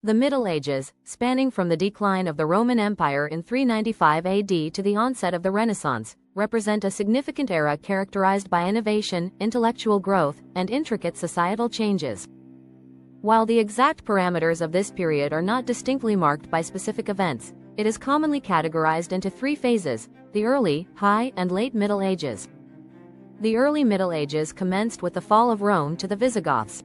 The Middle Ages, spanning from the decline of the Roman Empire in 395 AD to the onset of the Renaissance, represent a significant era characterized by innovation, intellectual growth, and intricate societal changes. While the exact parameters of this period are not distinctly marked by specific events, it is commonly categorized into three phases: the early, high, and late Middle Ages. The early Middle Ages commenced with the fall of Rome to the Visigoths.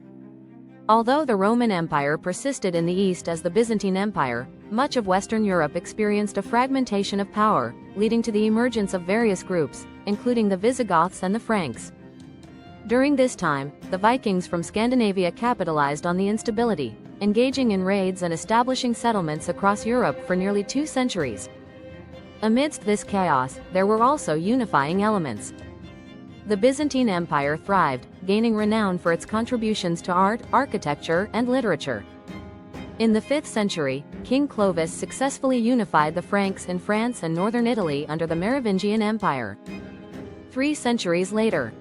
Although the Roman Empire persisted in the east as the Byzantine Empire, much of Western Europe experienced a fragmentation of power, leading to the emergence of various groups, including the Visigoths and the Franks. During this time, the Vikings from Scandinavia capitalized on the instability, engaging in raids and establishing settlements across Europe for nearly 2 centuries. Amidst this chaos, there were also unifying elements. The Byzantine Empire thrived, gaining renown for its contributions to art, architecture, and literature. In the 5th century, King Clovis successfully unified the Franks in France and northern Italy under the Merovingian Empire. 3 centuries later,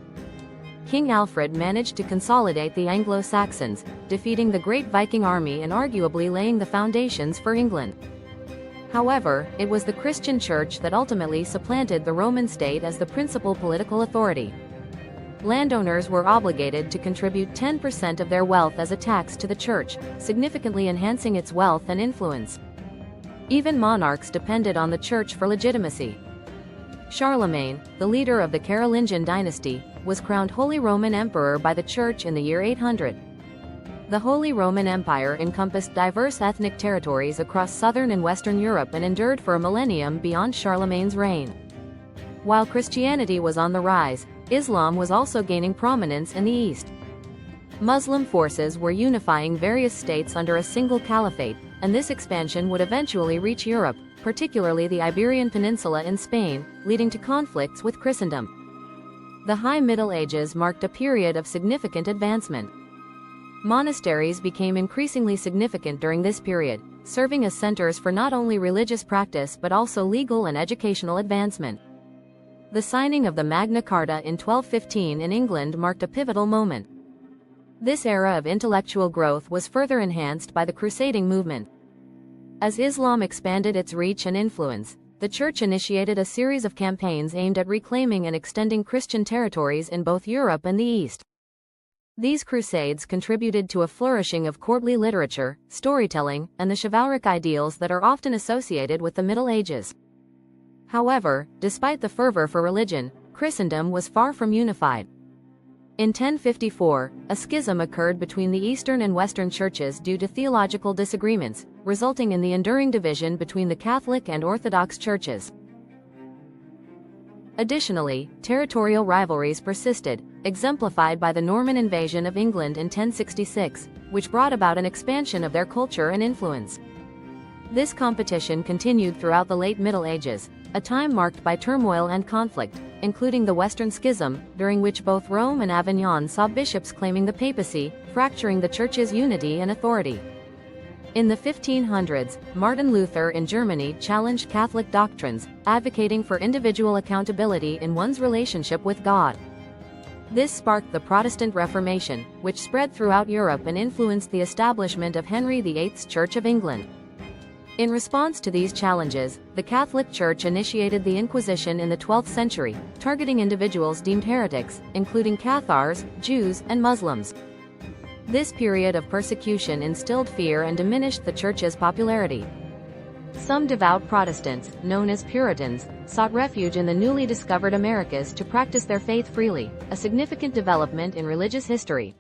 King Alfred managed to consolidate the Anglo-Saxons, defeating the Great Viking Army and arguably laying the foundations for England. However, it was the Christian Church that ultimately supplanted the Roman state as the principal political authority. Landowners were obligated to contribute 10% of their wealth as a tax to the Church, significantly enhancing its wealth and influence. Even monarchs depended on the Church for legitimacy. Charlemagne, the leader of the Carolingian dynasty, was crowned Holy Roman Emperor by the Church in the year 800. The Holy Roman Empire encompassed diverse ethnic territories across southern and western Europe and endured for a millennium beyond Charlemagne's reign. While Christianity was on the rise, Islam was also gaining prominence in the east. Muslim forces were unifying various states under a single caliphate, and this expansion would eventually reach Europe, particularly the Iberian Peninsula in Spain, leading to conflicts with Christendom. The High Middle Ages marked a period of significant advancement. Monasteries became increasingly significant during this period, serving as centers for not only religious practice but also legal and educational advancement. The signing of the Magna Carta in 1215 in England marked a pivotal moment. This era of intellectual growth was further enhanced by the crusading movement. As Islam expanded its reach and influence, the Church initiated a series of campaigns aimed at reclaiming and extending Christian territories in both Europe and the East. These crusades contributed to a flourishing of courtly literature, storytelling, and the chivalric ideals that are often associated with the Middle Ages. However, despite the fervor for religion, Christendom was far from unified. In 1054, a schism occurred between the Eastern and Western churches due to theological disagreements, resulting in the enduring division between the Catholic and Orthodox churches. Additionally, territorial rivalries persisted, exemplified by the Norman invasion of England in 1066, which brought about an expansion of their culture and influence. This competition continued throughout the late Middle Ages, a time marked by turmoil and conflict, including the Western Schism, during which both Rome and Avignon saw bishops claiming the papacy, fracturing the Church's unity and authority. In the 1500s, Martin Luther in Germany challenged Catholic doctrines, advocating for individual accountability in one's relationship with God. This sparked the Protestant Reformation, which spread throughout Europe and influenced the establishment of Henry VIII's Church of England. In response to these challenges, the Catholic Church initiated the Inquisition in the 12th century, targeting individuals deemed heretics, including Cathars, Jews, and Muslims. This period of persecution instilled fear and diminished the Church's popularity. Some devout Protestants, known as Puritans, sought refuge in the newly discovered Americas to practice their faith freely, a significant development in religious history.